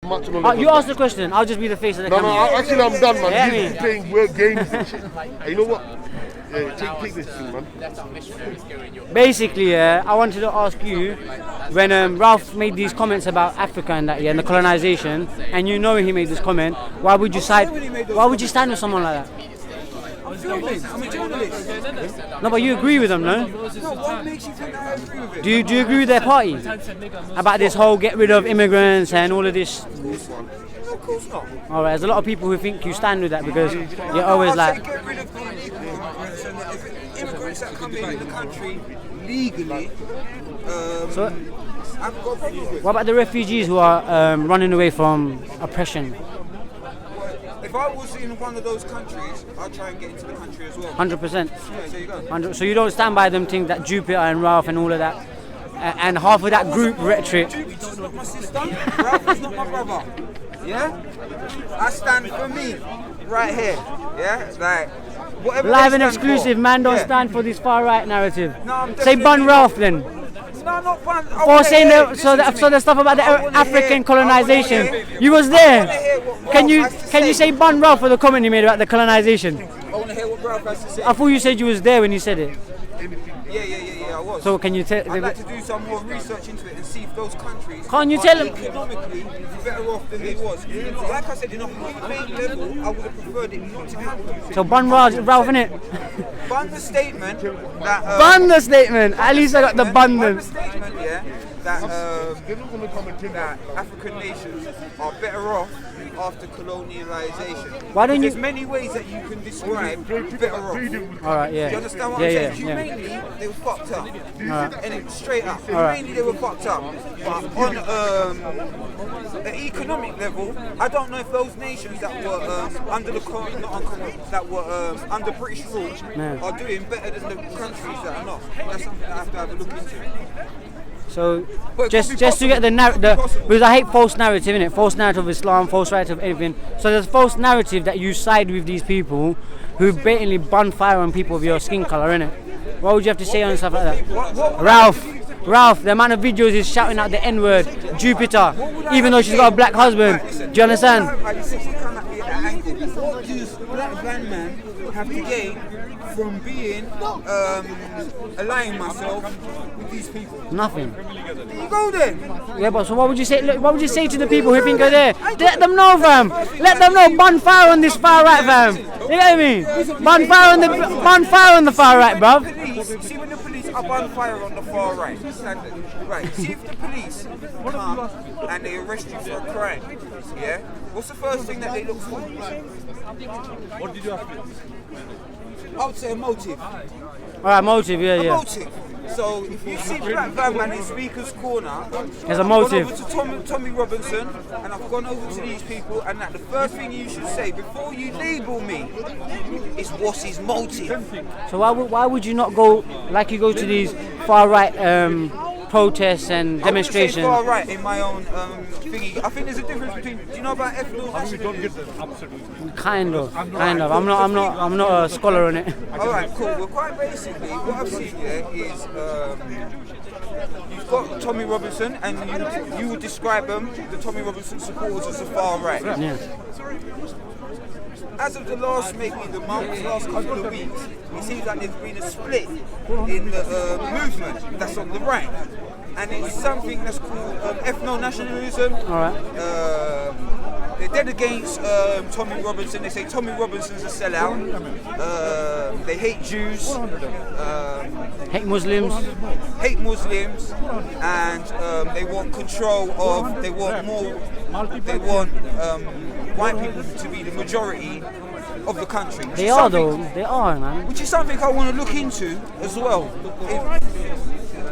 maximum level. You ask the question. I'll just be the face of the camera. No, actually I'm done, man. Yeah, You're playing word games and shit. Hey, you know what? Yeah, take this thing, man. Basically, I wanted to ask you, when Ralph made these comments about Africa and that, and the colonization, and you know he made this comment, why would you stand with someone like that? I'm a journalist. No, but you agree with them, no? No, what makes you think I agree with it? Do you agree with their party? About this whole get rid of immigrants and all of this? No, of course not. Alright, there's a lot of people who think you stand with that because you're always like... Get rid of the immigrants and the immigrants that come in the country legally. So, I've got a problem with. what about the refugees who are running away from oppression? If I was in one of those countries, I'd try and get into the country as well. 100%. Yeah, there you go. So you don't stand by them things that Jupiter and Ralph and all of that, and half of that group rhetoric. Jupiter's not my sister. Ralph is not my brother. Yeah? I stand for me. Right here. Yeah? Like, whatever. Live and they stand exclusive, for. man, don't Yeah. stand for this far right narrative. No, I'm Say definitely bun Ralph then. No, not fun. For saying so the stuff about the African colonization. You was there. Can you say bun Ralph for the comment you made about the colonization? I want to hear what Ralph has to say. I thought you said you was there when you said it. Yeah, I was. So can you tell? I'd like to do some more research into it and see if those countries Can't you are tell them? economically better off than they was. Like I said, in a humane level, I would have preferred it not to happen. So bun Ralph innit? Bun the statement that... Bun the statement. At least I got the bun Bun then. the statement, yeah, that African nations are better off after colonialization. Why don't There's you? many ways that you can describe better off. All right, yeah. Do you understand what Yeah, I'm yeah, saying? yeah. Humanely, they were fucked up. Alright. And it straight up. Alright. Humanely, they were fucked up. But on the economic level, I don't know if those nations that were under the that were under British rule are doing better than the countries that are not. That's something that I have to have a look into. So But just it could be to get the possible. narrative, because I hate false narrative, innit? False narrative of Islam, false narrative of anything. So there's false narrative that you side with these people who blatantly bun fire on people of your skin colour, innit? What would you have to say on stuff like that? Ralph, the amount of videos he's shouting out the N-word, Jupiter, even though she's got a black husband. Do you understand? What does black van man have to gain from being aligning myself with these people? Nothing. You go there. Yeah, but so what would you say? Look, what would you say to the people who think are there? Let them know, fam. Let them know. Bun fire on this far right, fam. You get what I mean? Bun fire on the far right, bruv. See when the police are on fire on the far right. Right. See if the police come and they arrest you for a crime. Yeah. What's the first thing that they look for? What did you ask me? I would say a motive. Alright, motive, A yeah. motive. So if you see Black Van Man in Speaker's Corner, There's a I've motive. gone over to Tommy Robinson and I've gone over to these people, and that the first thing you should say before you label me is what's his motive. So why would you not go like you go to these far right protests and demonstrations? I wouldn't say far right in my own thingy. I think there's a difference between. Do you know about ethno? We don't get the absolute. Kind of. I'm not a scholar on it. All right, cool. Well, quite basically, what I've seen here is you've got Tommy Robinson, and you would describe them, the Tommy Robinson supporters, as the far right. Yeah. As of the last couple of weeks, it seems like there's been a split in the movement that's on the right. And it's something that's called ethno-nationalism. They're dead against Tommy Robinson. They say Tommy Robinson's a sellout. They hate Jews. Hate Muslims. And they want control of. They want white people to be the majority of the country. They are though. They are, man. Which is something I want to look into as well.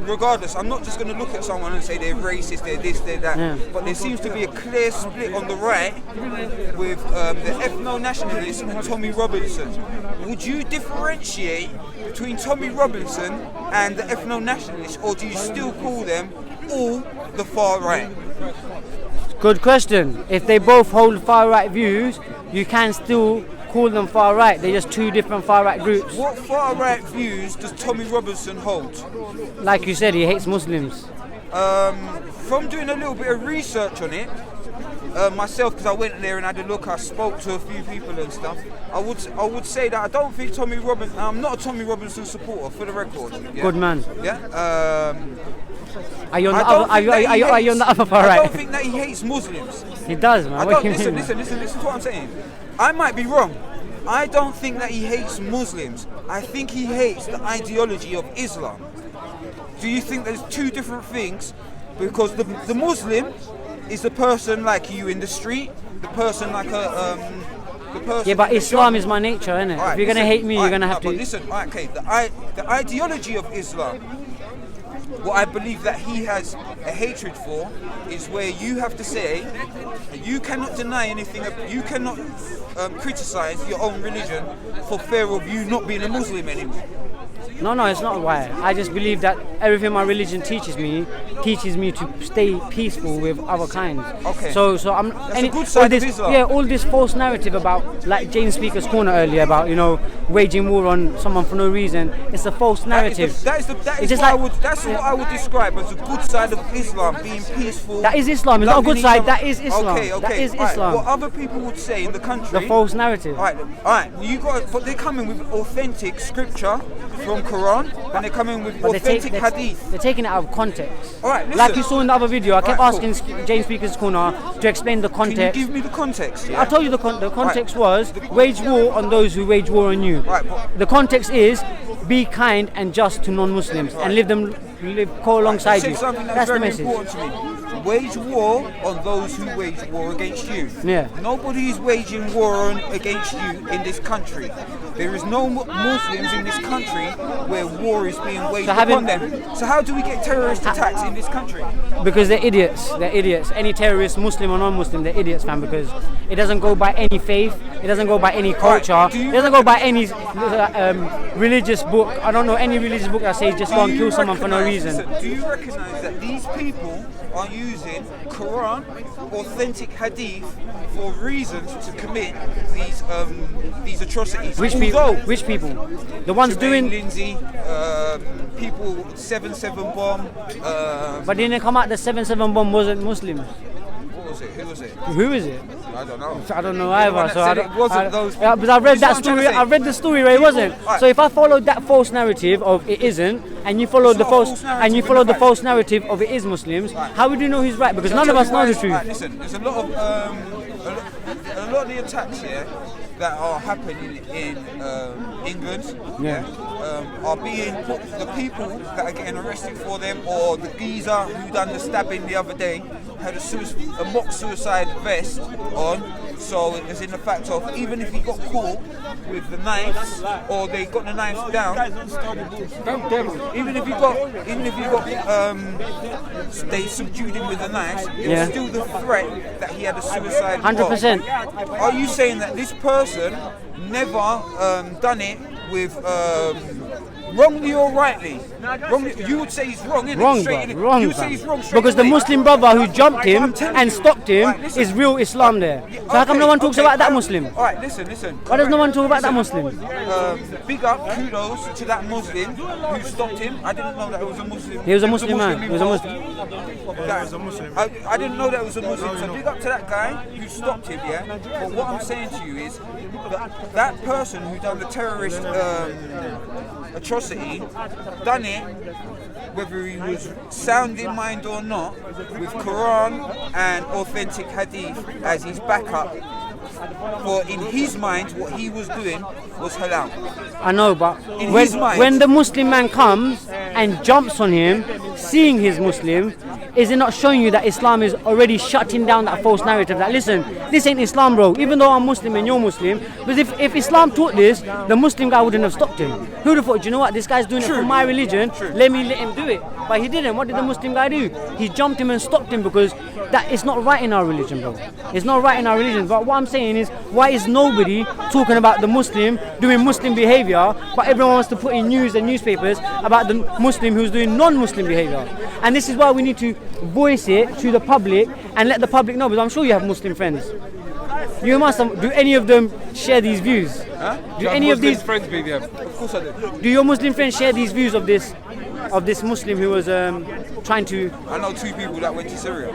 Regardless, I'm not just going to look at someone and say they're racist, they're this, they're that. Yeah. But there seems to be a clear split on the right with the ethno-nationalists and Tommy Robinson. Would you differentiate between Tommy Robinson and the ethno-nationalists, or do you still call them all the far right? Good question. If they both hold far right views, you can still call them far right. They're just two different far right groups. What far right views does Tommy Robinson hold? Like you said, he hates Muslims. From doing a little bit of research on it, myself, because I went there and had a look, I spoke to a few people and stuff. I would say that I don't think Tommy Robinson. I'm not a Tommy Robinson supporter, for the record. Yeah? Good man. Yeah. Are you on the other? Are you on the other far I right? don't think that he hates Muslims. He does, man. I What don't, do you mean? listen to what I'm saying. I might be wrong. I don't think that he hates Muslims. I think he hates the ideology of Islam. Do you think there's two different things? Because the Muslim is the person like you in the street, the person like the person. Yeah, but Islam is my nature, innit? Right, If you're gonna hate me, you're gonna have but to. listen, okay, the ideology of Islam, what I believe that he has a hatred for is where you have to say, you cannot deny anything, you cannot criticize your own religion for fear of you not being a Muslim anymore. No, it's not why. I just believe that everything my religion teaches me to stay peaceful with other kinds. Okay. So I'm. That's a good side of Islam. Yeah, all this false narrative about, like James Speaker's corner earlier about, waging war on someone for no reason. It's a false narrative. That's what I would describe as a good side of Islam, being peaceful. That is Islam. It's not a good side. That is Islam. Okay. That is Right. Islam. What other people would say in the country. The false narrative. All right. But they're coming with authentic scripture from Quran, and they're coming with authentic hadith. They're taking it out of context. All right, listen. Like you saw in the other video, I kept Right, asking James Speaker's corner to explain the Can you context. give me the context? Yeah? I told you the context was wage war on those who wage war on you. Right, but- The context is be kind and just to non-Muslims and live alongside Say you. something That's the very message. important to me. Wage war on those who wage war against you. Yeah. Nobody is waging war against you in this country. There is no Muslims in this country where war is being waged upon them. So how do we get terrorist attacks in this country? Because they're idiots. They're idiots. Any terrorist, Muslim or non-Muslim, they're idiots, fam. Because it doesn't go by any faith. It doesn't go by any culture. It doesn't go by any religious book. I don't know any religious book that says just go and kill someone for no reason. Listen, do you recognise that these people are using Quran, authentic hadith, for reasons to commit these atrocities? Which people? The ones doing. Lindsay, people 7/7 bomb. But didn't it come out the 7/7 bomb wasn't Muslims? What was it? Who was it? Who is it? I don't know. I don't know either. So Said it wasn't those. Yeah, but I read This is that what I'm trying to story. say. I read the story where it wasn't. Right. So if I followed that false narrative of it isn't, and you followed It's the not a false, false and you narrative, followed in the fact. false narrative of it is Muslims, how would you know who's right? Because none of us know the truth. Right, listen, there's a lot of the attacks here that are happening in England. Are being the people that are getting arrested for them, or the geezer who done the stabbing the other day had a mock suicide vest on. So it's in the fact of even if he got caught with the knives or they got the knives down, even if he got they subdued him with the knives, it was still the threat that he had a suicide. 100%. Are you saying that this person never done it with wrongly or rightly? Wrongly, you would say he's wrong, innit? Wrong, Straight in- wrong. You would say he's wrong straight Because the away. Muslim brother who jumped him and stopped him Right, listen. is real Islam there. So how come no one talks about that Muslim? All right, listen. Why does no one talk about that Muslim? Big up, kudos to that Muslim who stopped him. I didn't know that it was a Muslim. He was a Muslim man. He was a Muslim. I didn't know that it was a Muslim. So big up to that guy who stopped him, yeah? But what I'm saying to you is that person who done the terrorist atrocity done it whether he was sound in mind or not with Quran and authentic hadith as his backup. For in his mind what he was doing was halal. I know, but In his mind. when the Muslim man comes and jumps on him, seeing he's Muslim, is it not showing you that Islam is already shutting down that false narrative that, listen, this ain't Islam, bro, even though I'm Muslim and you're Muslim? Because if Islam taught this, the Muslim guy wouldn't have stopped him. Who would have thought, do you know what, this guy's doing it for my religion, let him do it. But he didn't. What did the Muslim guy do? He jumped him and stopped him because that is not right in our religion, bro. It's not right in our religion. But what I'm saying is, why is nobody talking about the Muslim doing Muslim behavior, but everyone wants to put in news and newspapers about the Muslim who's doing non-Muslim behavior? And this is why we need to voice it to the public and let the public know, because I'm sure you have Muslim friends. You must have, do any of them share these views? Huh? Do any of these friends, BVM? Of course I do. Do your Muslim friends share these views of this Muslim who was trying to? I know two people that went to Syria.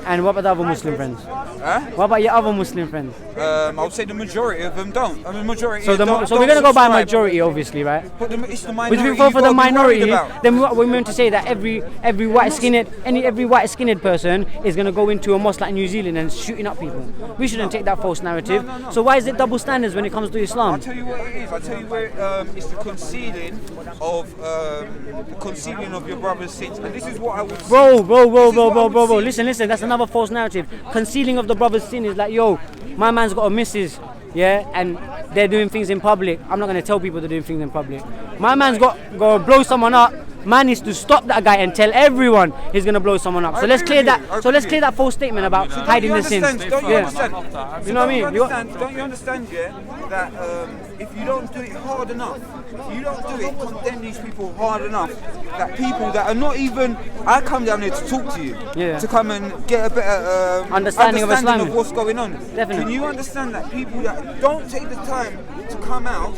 And what about the other Muslim friends? Huh? What about your other Muslim friends? I would say the majority of them don't. I mean, majority. So, don't, so we're going to go by subscribe. majority, obviously, right? But it's the But minority. if we vote for you the gotta be worried minority, about. then what we're meant to say that every white skinhead person is going to go into a mosque like New Zealand and shooting up people. We shouldn't take that false narrative. No. So why is it double standards when it comes to I'll Islam? tell you what it is. I'll tell you where it's the concealing of your brother's sins, and this is what I would. Bro. Listen. That's another false narrative. Concealing of the brother's sin is like, yo, my man's got a missus, yeah, and they're doing things in public. I'm not gonna tell people they're doing things in public. My man's got to blow someone up. Man needs to stop that guy and tell everyone he's gonna blow someone up. So let's clear that. So let's clear that false statement about hiding the sins. Don't you understand? You know what I mean? Don't you understand, yeah, that if you don't do it hard enough, if you don't do it, condemn these people hard enough, that people that are not even, I come down here to talk to you, to come and get a better understanding of Islam. of what's going on. Definitely. Can you understand that people that don't take the time to come out,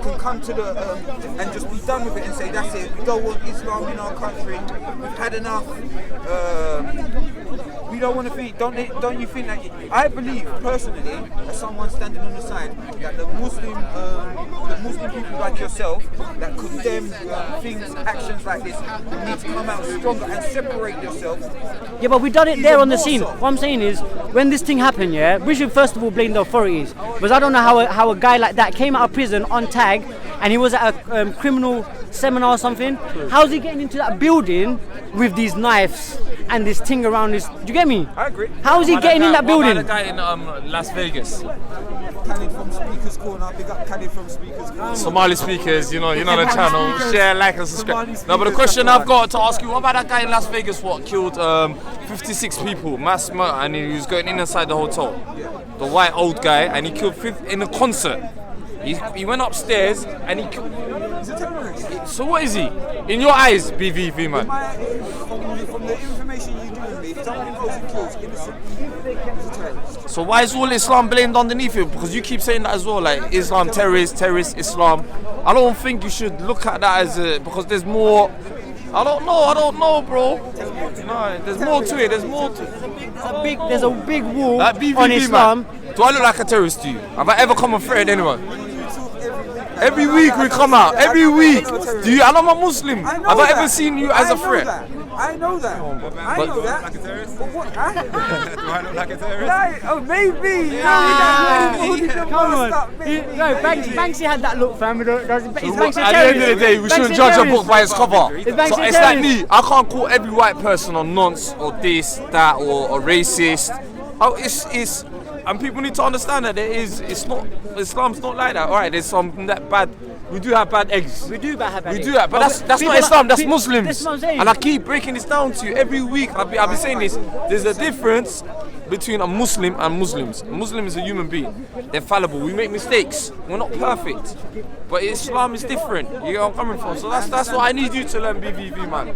can come to the and just be done with it and say that's it. We don't want Islam in our country. We've had enough. We don't want to think. Don't you think that? I believe personally, as someone standing on the side, that the Muslim people like yourself that condemn things, actions like this, need to come out stronger and separate yourself. Yeah, but we done it there Even on the more scene. so. What I'm saying is, when this thing happened, we should first of all blame the authorities. Because I don't know how a guy like that came out of prison on tag and he was at a criminal seminar or something. How's he getting into that building with these knives and this thing around his... Do you get me? I agree. How is he getting in that building? What about the guy in Las Vegas? Khalid from Speakers Corner. Big up Khalid from Speakers Corner. Somali speakers, you know the channel. Share, like, and subscribe. No, but the question I've got to ask you: what about that guy in Las Vegas? What killed 56 people, mass murder, and he was going inside the hotel. The white old guy, and he killed in a concert. He went upstairs and he killed. He's a terrorist. So what is he? In your eyes, BVV man. From the information you give me, if someone goes and kills innocent people, he's a terrorist. So why is all Islam blamed underneath it? Because you keep saying that as well, like Islam, terrorist, Islam. I don't think you should look at that as because there's more. I don't know, bro. No, there's more to it. There's more to it. There's a big wall Like BVV, on Islam. Man. Do I look like a terrorist to you? Have I ever come and threatened anyone? Every week we come out. Every week. Do you? And I'm a Muslim. Have I ever seen you as a threat? I know that. I know that. Like a terrorist? But what? Do I look like a terrorist? Like, oh, maybe. Come on. No, Banksy had that look, fam. Is Banksy a At the end of the day, we shouldn't judge a book by its cover. Is So Banksy a it's like terrorist? me. I can't call every white person a nonce or this, that, or a racist. Oh, it's and people need to understand that it's not Islam's not like that. All right, there's some that bad. We do have bad eggs. We do have We do that, but that's people not Islam. That's people- Muslims. That's what I'm saying. And I keep breaking this down to you every week. I've been saying this. There's a difference between a Muslim and Muslims. A Muslim is a human being. They're fallible. We make mistakes. We're not perfect. But Islam is different. You know where I'm coming from. So that's what I need you to learn, BVV man.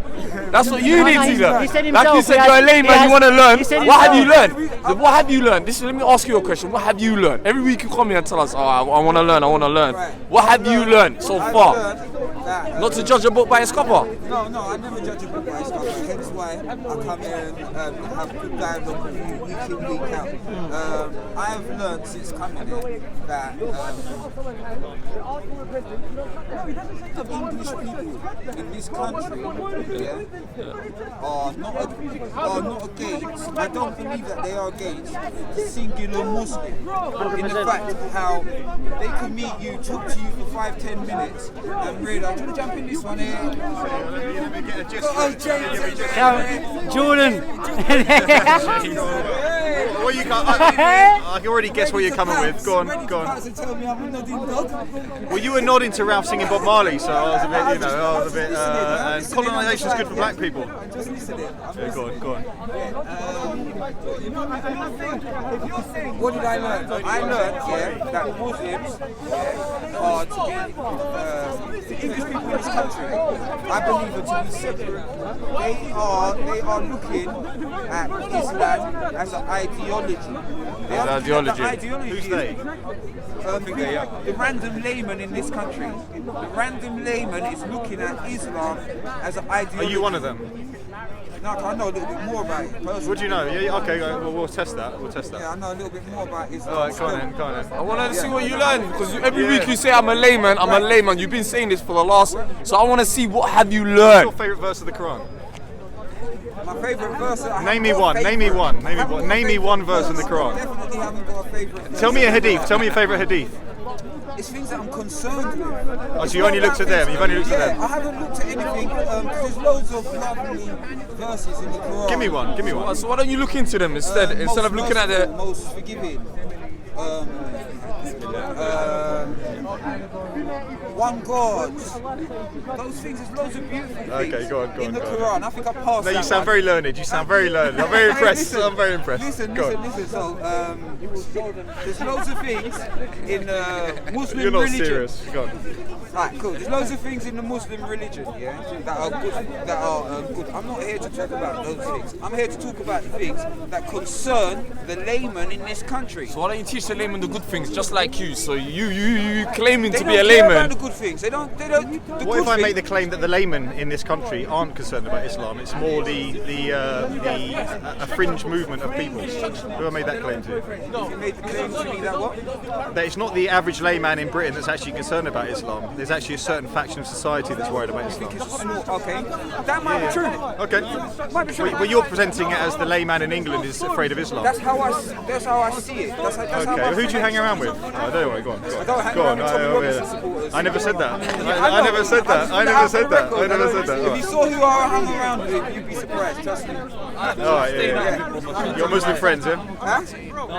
That's what you need to learn. He said Like you himself, said, he you're a has- layman. he has- You want to learn. he said What have you himself. learned? What have you learned? Let me ask you a question. What have you learned? Every week you come here and tell us, oh, I want to learn. I want to learn. What have you learned so far? Not to judge a book by its cover. No, I never judge a book by its cover. Hence why I come here and have good dialogue with you week in, week out. I have learned since coming here that the English people in this country are not against. I don't believe that they are against singular Muslim. In the fact how they can meet you, talk to you for 5-10 minutes, and realise, do you want to jump in this one here? Oh, James, Jordan. Well, you can't. I can already guess what you're coming with. Go on. Tell me I'm a nodding dog. Well, you were nodding to Ralph singing Bob Marley, so I was a bit, and colonisation's good for black people. Just listening. Yeah, go on. What did I learn? I learned, that Muslims are to be the English people in this country. I believe are to be separate. They are looking at Islam as an ideology. They are looking at the ideology. Who's they? The random layman in this country. The random layman is looking at Islam as an ideology. Are you one of them? No, I know a little bit more about it personally. What do you know? Yeah, okay, well, we'll test that. Yeah, I know a little bit more about Islam. Alright, go on then. I want to see what you learn because every week you say I'm a layman. I'm a layman. You've been saying this for the last. So I want to see what have you What's learned. your favourite verse of the Quran? My favourite verse. Name me one verse in the Quran. Definitely haven't got a favourite. Tell me a hadith. Tell me your favourite hadith. It's things that I'm concerned with. Oh, so you only looked at them. You've only looked at them. I haven't looked at anything. There's loads of lovely verses in the Quran. Give me one. So why don't you look into them instead of looking at the. Most forgiving. One God. Those things, there's loads of beautiful things Okay, go on. in the Quran. I think I passed No, you that sound one. very learned. I'm very impressed. Listen, I'm very impressed. Listen. Go on. So, there's loads of things in Muslim You're not religion. serious. Go on. Right, cool. There's loads of things in the Muslim religion, yeah, that are good. I'm not here to talk about those things. I'm here to talk about the things that concern the layman in this country. So why don't you teach the layman the good things, just like you? So you claiming They to don't be a care about layman. the good things. They don't. The What if good I make things- the claim that the laymen in this country aren't concerned about Islam? It's more a fringe movement of people. Who have I made that claim to? You made the claim to me that what? That it's not the average layman in Britain that's actually concerned about Islam. There's actually a certain faction of society that's worried about Islam. Okay, that might be true. Okay. Might be true. Well, you're presenting it as the layman in England is afraid of Islam. That's how I see it. That's how Okay. I Who do you hang around with? I don't know. Go on. don't hang around with Tommy Robinson supporters. I never said that. I I never said that. I never said that. I never said that. If you saw who I hung around with, you'd be surprised. Trust me. Alright, yeah. Your Muslim friends, yeah? Huh?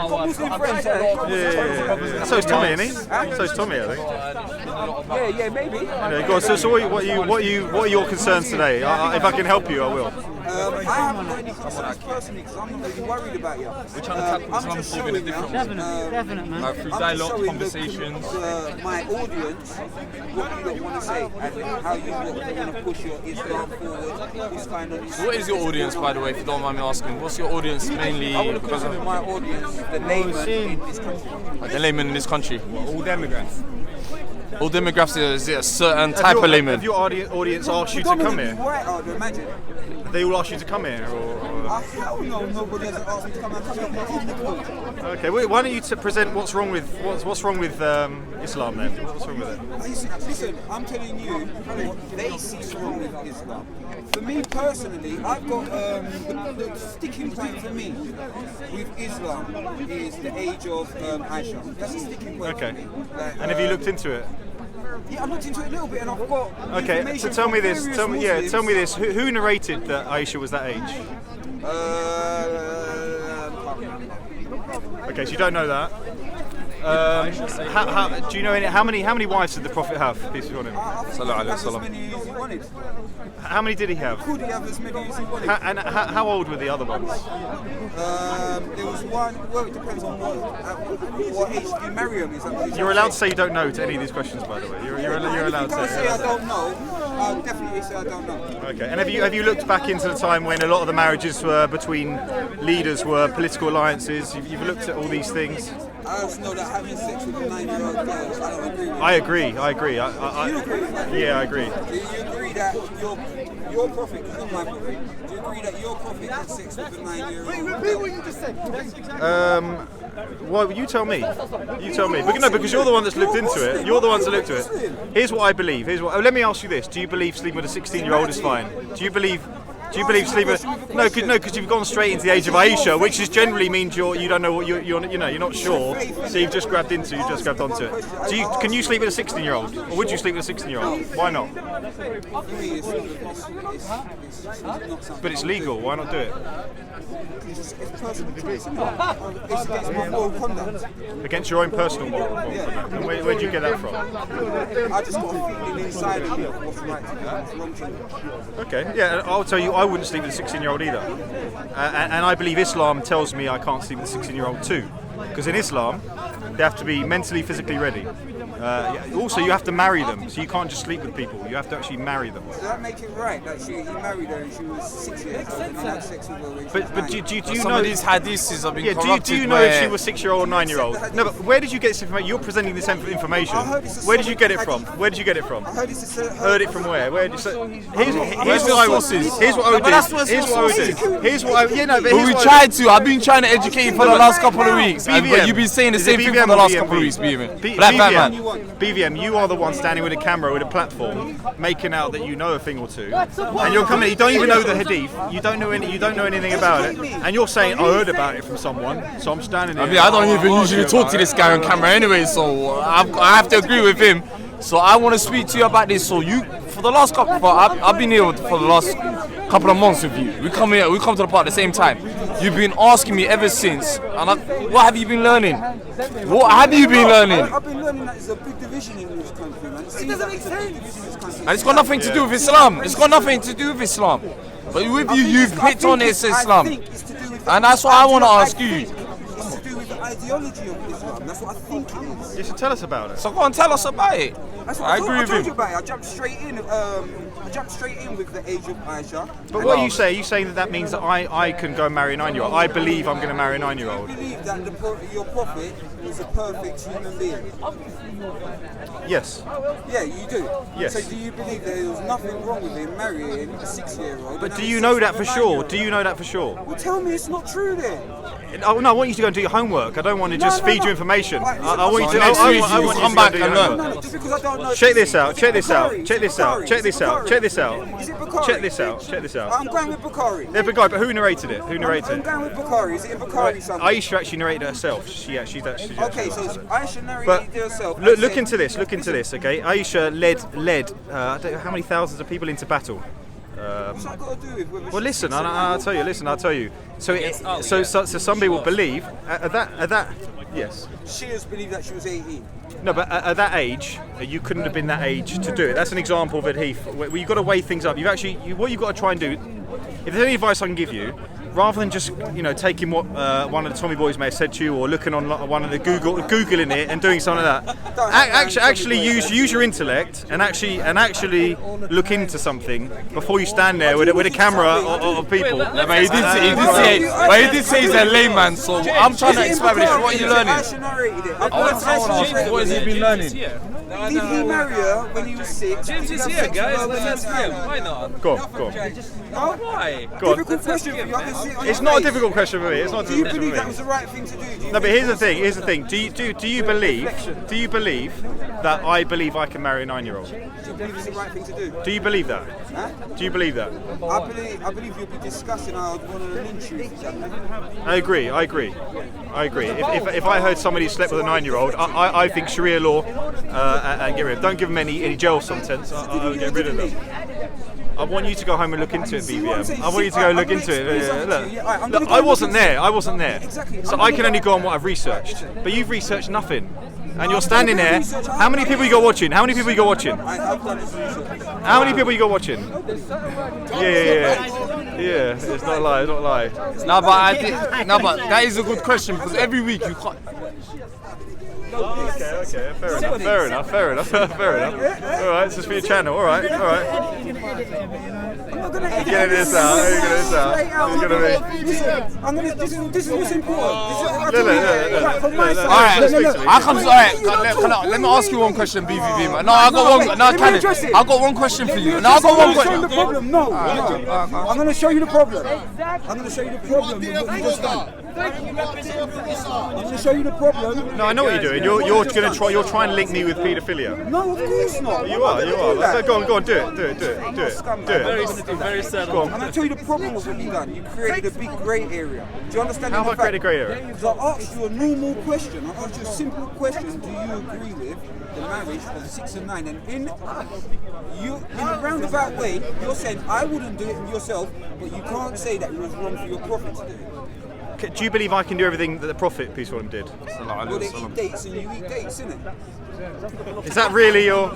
Got Muslim friends, Yeah. So is Tommy, isn't he? So is Tommy, I think. Yeah, maybe. Anyway, go on. So what are your concerns today? If I can help you, I will. I haven't got any concerns personally because I'm not really worried about you. We're trying to tackle I'm Islam just in a showing different now, Definite, man. through I'm dialogue, just showing conversations. my audience what you don't want to say and how you want to push your Islam forward. This kind of What is your audience, by the way, if you don't mind me asking? What's your audience mainly? I want to consider my audience the layman in this country. The layman in this country. All demographics. All demographics, is it a certain type of layman? Have your audience asked you to come Predominantly here? white, I would imagine. They all asked you to come here? Or? Hell no, nobody has asked me to come and talk in the court. Okay, why don't you present what's wrong with Islam then? What's wrong with it? Listen, I'm telling you what they see wrong with Islam. For me personally, I've got the sticking point for me with Islam is the age of Aisha. That's a sticking point Okay. for me. Like, And have you looked into it? Yeah, I looked into it a little bit, and I've got. Okay, so information tell me from this. various Tell me Muslims. this. Who narrated that Aisha was that age? Okay, so you don't know that. Do you know how many wives did the Prophet have? Peace be on him. Sallallahu alaihi Have as wasallam. many as he wanted. How many did he have? Could he have as many as he wanted? And how old were the other ones? There was one. Well, it depends on what age do you marry him. Is that what You're allowed to say you don't know to any of these questions, by the way. You're allowed If I say I to. don't know, I'll definitely say I don't know. Okay. And have you looked back into the time when a lot of the marriages were between leaders were political alliances? You've looked at all these things. I also know that having sex with a 9-year-old girl, I don't agree with. I agree. You agree with that? Yeah, I agree. Do you agree that your prophet, not my prophet, do you agree that your prophet had sex with a 9-year-old girl? Well, you tell me. You tell me. Because you're the one that's looked into it. You're the ones that looked at it. Here's what I believe. Let me ask you this. Do you believe sleeping with a 16-year-old is fine? Do you believe sleeping with... No, because you've gone straight into the age of Aisha, which is generally means you don't know what you're not sure. So you've just grabbed onto it. Can you sleep with a 16-year-old? Or would you sleep with a 16-year-old? Why not? For me, it's not something. But it's legal. Why not do it? It's personal choice. It's against my moral conduct. Against your own personal moral conduct. And where'd you get that from? I just got a feeling inside of me of what's right to do, what's wrong to do. Okay, yeah, and I'll tell you, I wouldn't sleep with a 16-year-old either. And I believe Islam tells me I can't sleep with a 16-year-old too. Because in Islam, they have to be mentally, physically ready. Also, you have to marry them, so you can't just sleep with people. You have to actually marry them. Does that make it right that he married her and she was 6 years old and he had sex with her when she was But 9? do you Some know of these hadiths have been Yeah, corrupted. do you know if she was 6-year-old or 9-year-old? No, but where did you get this information? You're presenting this information. I heard it's a Where did you get it solid from? hadith. Where did you get it from? I heard it's a Heard it from where? Where did you say? Here's Where's what the I would. sources? Here's what I would But that's do. what's Here's what I would do. sources. Here's what I. Yeah, no, but But here's we what tried to. I've been trying to educate you for the last couple of weeks, but you've been saying the Is it same thing for BVM the or last BVM? couple of weeks, BVM. Black man. BVM, you are the one standing with a camera with a platform, making out that you know a thing or two, and you're coming. You don't even know the hadith. You don't know anything about it, and you're saying I heard about it from someone, so I'm standing here. I mean, I don't even usually talk to this guy on camera anyway, so I have to agree with him. So I want to speak to you about this. So for the last couple, I've been here for the last couple of months with you. We come to the park at the same time. You've been asking me ever since, and what have you been learning? What have you been learning? I've been learning that there's a big division in this country, man. It doesn't make sense. And it's got nothing to do with Islam. It's got nothing to do with Islam. But with you, you've hit on it's Islam. And that's what I want to ask you. It's to do with the ideology of Islam. That's what I think it is. You should tell us about it. So go and tell us about it. That's what I agree I with told you him. about it. I jumped straight in. With the age of Aisha. But what you say? You saying that means that I can go and marry a 9-year-old? I believe I'm going to marry a 9-year-old. I believe that your prophet is a perfect human being. Yes. Yeah, you do. Yes. So do you believe that there was nothing wrong with him marrying a 6-year-old? But do you know that for sure? Do you know that for sure? Well, tell me it's not true then. Oh no, I want you to go and do your homework. I don't want to just feed you information. Right, I want you to. next I week want you you to come go back and do your and learn. homework. No, just because I don't know. Check this out. Check this out. Bukhari, Check this out. Bukhari, Check this out. Bukhari. Check this out. Is it Bukhari? Check this out. Check this out. I'm going with Bukhari. There's a guy, but who narrated it? Who narrated I'm it? going with Bukhari. Is it in Bukhari something? Aisha actually narrated it herself. She's actually. Okay, so Aisha narrated But it herself. look into this. Look into this. Okay, Aisha led. I don't know how many thousands of people into battle. What's that got to do with whether Well, she's listen. 6 or I'll 9? tell you. Listen, I'll tell you. So some people believe at that. Yes. Shias believe that she was 18. No, but at that age, you couldn't have been that age to do it. That's an example of a hadith where you've got to weigh things up. What you've got to try and do. If there's any advice I can give you, rather than just taking what one of the Tommy boys may have said to you, or looking on one of the googling it and doing something like that, actually use your intellect and actually look into something before you stand there with a camera of people. Yeah, but he did say he's a layman, so I'm trying to establish what are you learning. Aisha narrated it. What has he been learning? Did he marry her when he was 6? James is here, guys. Let's ask him. Why not? Go on. No? Why? Go on. Difficult question for you. I can see it on It's your not a face. difficult question for me. It's not a Do you difficult believe that question was for the me. right thing to do? Do you No, but think here's the thing. Do you believe that I believe I can marry a 9-year-old? Do you believe it's the right thing to do? Do you believe that? Huh? Do you believe that? I believe you'll be discussing how I'd want to lynch you for something. I agree. If I heard somebody slept with a 9-year-old, I think Sharia law and get rid of. Don't give them any jail sentence. I'll get rid of them. I want you to go home and look into it, BVM. I want you to go look into it. Look, I wasn't there. Exactly. So I can only go on what I've researched. But you've researched nothing. And you're standing there. How many people you got watching? I've done this research. How many people you got watching? Yeah. It's not a lie. No, but that is a good question because every week you can't. Okay. Fair enough. All right, this is for your channel. All right. I'm not going to Get this out. This is what's important. Let me ask you one question, BVV. No, I got one. No, I got one question for you. No, I got one question. The problem. No. I'm going to show you the problem. I'm going to show you the problem with what you just done. I'm going to show you the problem. No, I know what you're doing. You're going to try. You're trying to link me with paedophilia. No, of course not. You are. Go on. Do it. Very sad. Go on. I'm going to tell you the problem with what you've done. You created a big grey area. Do you understand? How have I created a grey area? Because I asked you a normal question. I asked you a simple question. Do you agree with the marriage of 6 and 9? And in a roundabout way, you're saying I wouldn't do it yourself, but you can't say that it was wrong for your prophet to do it. Do you believe I can do everything that the Prophet, peace be with him, did? Well, they eat dates and you eat dates, innit? Is that really your?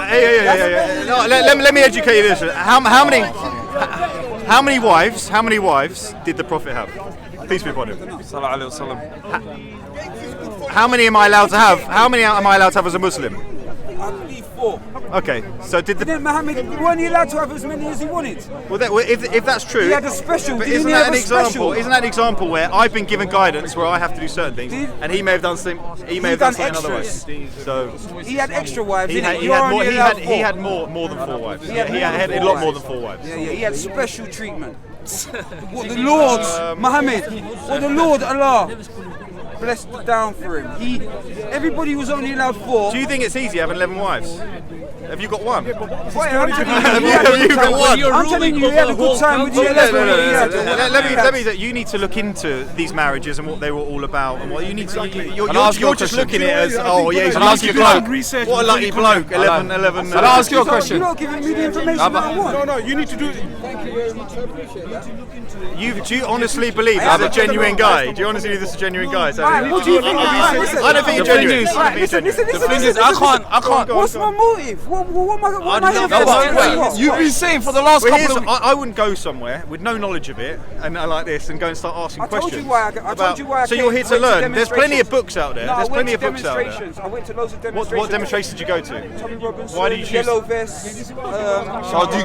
Yeah. No, let me educate you this. How many wives did the Prophet have? Peace be upon him. How many am I allowed to have? How many am I allowed to have as a Muslim? I believe 4. Okay, so did But the then Muhammad, weren't he allowed to have as many as he wanted? if that's true, He had a special. but Didn't isn't he that have an a special? example? Isn't that an example where I've been given guidance where I have to do certain things, and he may have done something. He may have done something otherwise. So He had extra wives. he didn't had, You're only allowed he 4. had more than 4 wives. He Yeah, had he more had than a 4 lot more wives. than 4 wives. Yeah, he had special treatment. What the Lord, Muhammad, what the Lord Allah blessed down for him. Everybody was only allowed 4. Do you think it's easy having 11 wives? Have you got one? Wait, I'm telling you, Have you got one? I'm telling you, he had a good time with you. Let me. You need to look into these marriages and what they were all about, and what you need to. You're just looking at it as, oh yeah, he's a lucky bloke. What a lucky bloke. 11. Can I ask you a question? You're not giving me the information that I want. No, you need to do it. Do you honestly believe this is a genuine guy? Do you honestly believe this is a genuine guy? Right, what do you think? I don't think it's genuine. I don't think it's genuine. The thing is, I can't. What's my motive? What am I here No, but for? You've been saying for the last Well, couple of I wouldn't go somewhere with no knowledge of it and like this and go and start asking I told questions. you why I told you why I So you're here to went to learn. There's plenty of demonstrations. books out there. No, There's I went plenty to of books out there. demonstrations. I went to loads of What demonstrations. demonstrations did you go to? Tommy Robinson, Why did you choose? Yellow Vest. So do you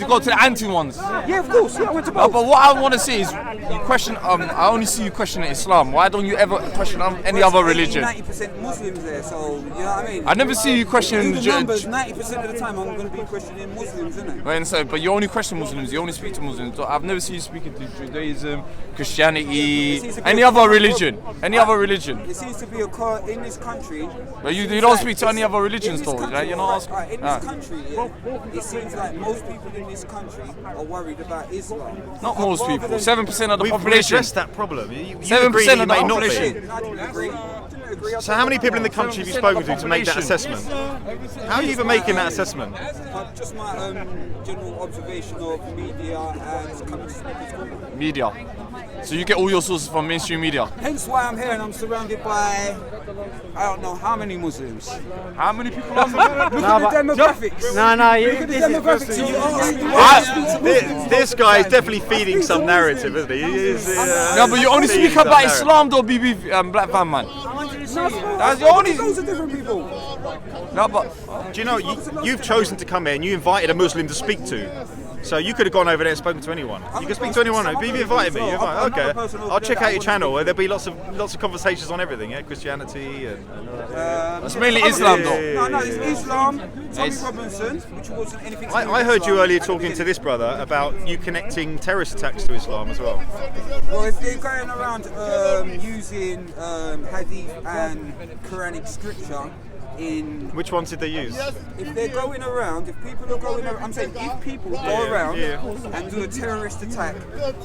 go to the anti ones? Yeah, of course. Yeah, I went to No, both. but what I want to say is, you question. I only see you questioning Islam. Why don't you ever question any other religion? 90% Muslims there, so you know what I mean. I never see you questioning Do the the numbers. 90% of the time, I'm going to be questioning Muslims, isn't it? But you only question Muslims. You only speak to Muslims. I've never seen you speaking to Judaism, Christianity, any other religion. Any other religion. It seems to be a car in this country. But you don't speak to any other religions, though. Country, You're not asking. in this country, it seems like most people in this country are worried about Islam. Not most people. 7% of the We've population. addressed that problem. You 7% agree of he the may not be. population. I didn't agree. So how many people in the country have you spoken to make that assessment? How are you even making that assessment? Just my general observation of media and coming to speak at school. Media. So you get all your sources from mainstream media. Hence why I'm here and I'm surrounded by, I don't know how many Muslims. How many people are Look at the demographics. No, Look at the demographics. You ask me This guy is definitely feeding some narrative, isn't he? No, but you only speak about Islam, though, Black Van Man. That's the only. Those are different people. No, but Do you know, you've chosen to come here and you invited a Muslim to speak to. So you could have gone over there and spoken to anyone. You can speak to anyone. You've invited me. You're fine. Okay, I'll check out your channel. There'll be lots of conversations on everything. Yeah, Christianity and it's mainly Islam, though. No, it's Islam. Tommy Robinson, which wasn't anything. To do I with heard you Islam. earlier talking to this brother about you connecting terrorist attacks to Islam as well. Well, if they're going around using hadith and Quranic scripture in, Which ones did they use? if they're going around, if people are going around, I'm saying if people go around and do a terrorist attack,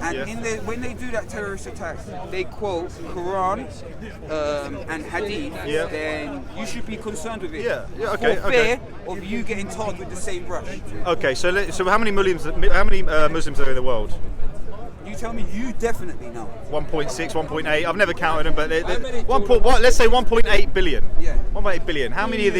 and when they do that terrorist attack, they quote Quran and hadith, then you should be concerned with it. Yeah, okay, For fear of you getting tarred with the same brush. Okay, so how many Muslims are there in the world? You tell me, you definitely know. 1.6, 1.8. I've never counted them, but let's say 1.8 billion. Yeah. 1.8 billion. How many of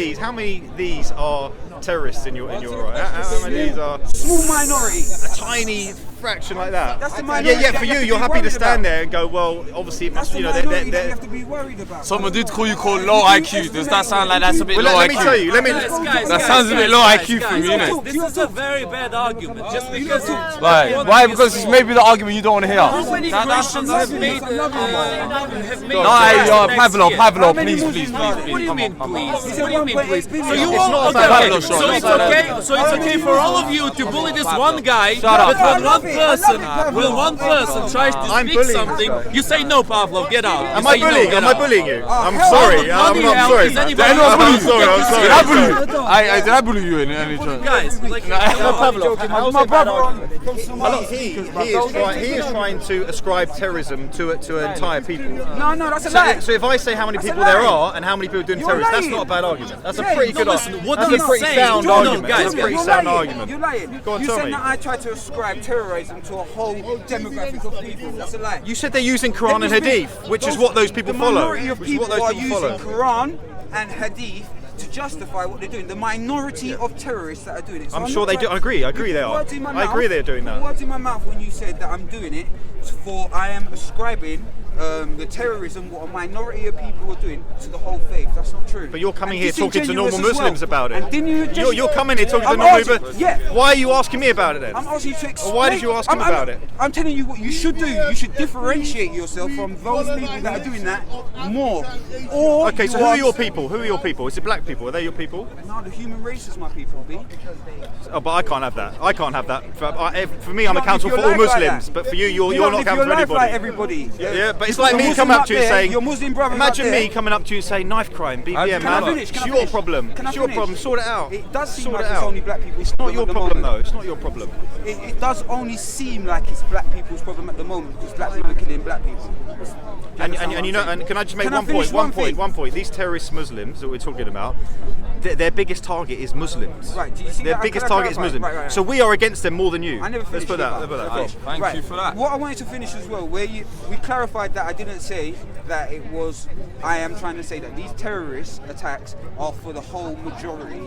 these are terrorists in your right? How many of these are Small minority. a tiny fraction like that? That's the minority Yeah, that for you you, have to you're be happy to worried stand about. there and go, well, obviously it That's must, the you know, minority that you they're have to be worried about. Someone did call you low IQ. Does that sound like that's a bit Well, low let me IQ? tell you. That sounds a bit low IQ for me, innit? This is a very bad argument. Just because Why? Because it's maybe the argument you don't want to hear. how many Christians have made Pavlov, please. What do you mean, please? said What do you mean, 1.8 please? billion. So you It's want not okay, about okay. Pavlov, So Sean. it's okay. So it's okay for all of you to bully this one guy, but up. when I one love it. I love person, it, Pavlov. when one person tries to I'm speak bullying something, you say no, Pavlov, get out. Am I bullying? Am I bullying you? I'm hell sorry. no. I'm Bloody hell, sorry. is anybody- I'm sorry. I'm sorry. Did I bully you? Did I bully you in any chance? Guys, like, My brother from Somalia. He is trying to ascribe terrorism to entire people. No, that's a lie. So if I say how many That's a people there lie. are and how many people are doing You're terrorists, that's lying. not a bad argument. That's a Yeah, pretty no, good listen, argument. what That's he's a pretty saying- sound no, argument. guys, That's a pretty You're sound lying. argument. You're lying. Go on, You tell said me. that I tried to ascribe terrorism to a whole demographic of people. That's a lie. You said they're using Quran and Hadith, which is what those people the follow. minority of Which is what people those are people using follow. Quran and Hadith to justify what they're doing. The minority of terrorists that are doing it. So I'm not sure they do. trying- I agree they You put are. words in my I agree mouth- they're doing you that. put words in my mouth when you said that I'm doing it for I am ascribing the terrorism what a minority of people are doing to the whole faith. That's not true. But you're coming And here talking to normal disingenuous as Muslims well. about it. And didn't you just, You're coming here talking to I'm normal asking- Muslims. yeah. Why are you asking me about it then? I'm asking you to explain. Why did you ask him about it? I'm telling you what you should do. You should differentiate yourself from those people that are doing that more. Or Okay, so you who are your people? Who are your people? Is it black people? Are they your people? No, the human race is my people, B. Oh, but I can't have that. I can't have that. For me, I'm You don't accountable live for all your life like Muslims, that. but for you, you're You not don't live accountable your for life anybody. like everybody. Yeah, but it's You've like got me your coming Muslim up to you there, saying, your Muslim brother imagine up me there. coming up to you and saying knife crime, BVM, Can I man. finish? Can It's I your finish? problem. Can I It's your finish? problem. Sort it out. It does seem Sort like it it's out. only black people's It's not problem your at the problem moment. though. It's not your problem. It does only seem like it's black people's problem at the moment because black people are killing black people. And you know, and can I just make Can I one finish point? one thing? One point. These terrorist Muslims that we're talking about, their biggest target is Muslims. Right, do you see Their that? biggest Can I target is clarify? Muslims. Right. So we are against them more than you. I never Let's finished put that. it, Let's put that. but- Go on. Thank you for that. What I wanted to finish as well, where we clarified that I didn't say that it was. I am trying to say that these terrorist attacks are for the whole majority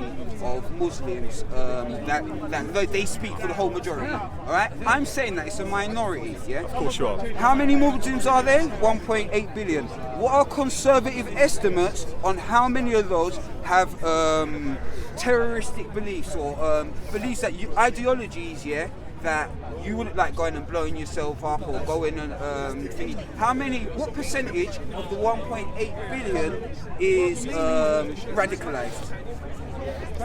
of Muslims. That they speak for the whole majority. All right. I'm saying that it's a minority. Yeah. Of course you are. How many Muslims are there? 1.8 billion. What are conservative estimates on how many of those have terroristic beliefs or beliefs that ideologies? Yeah. That you wouldn't like going and blowing yourself up or going and thingy. What percentage of the 1.8 billion is radicalized?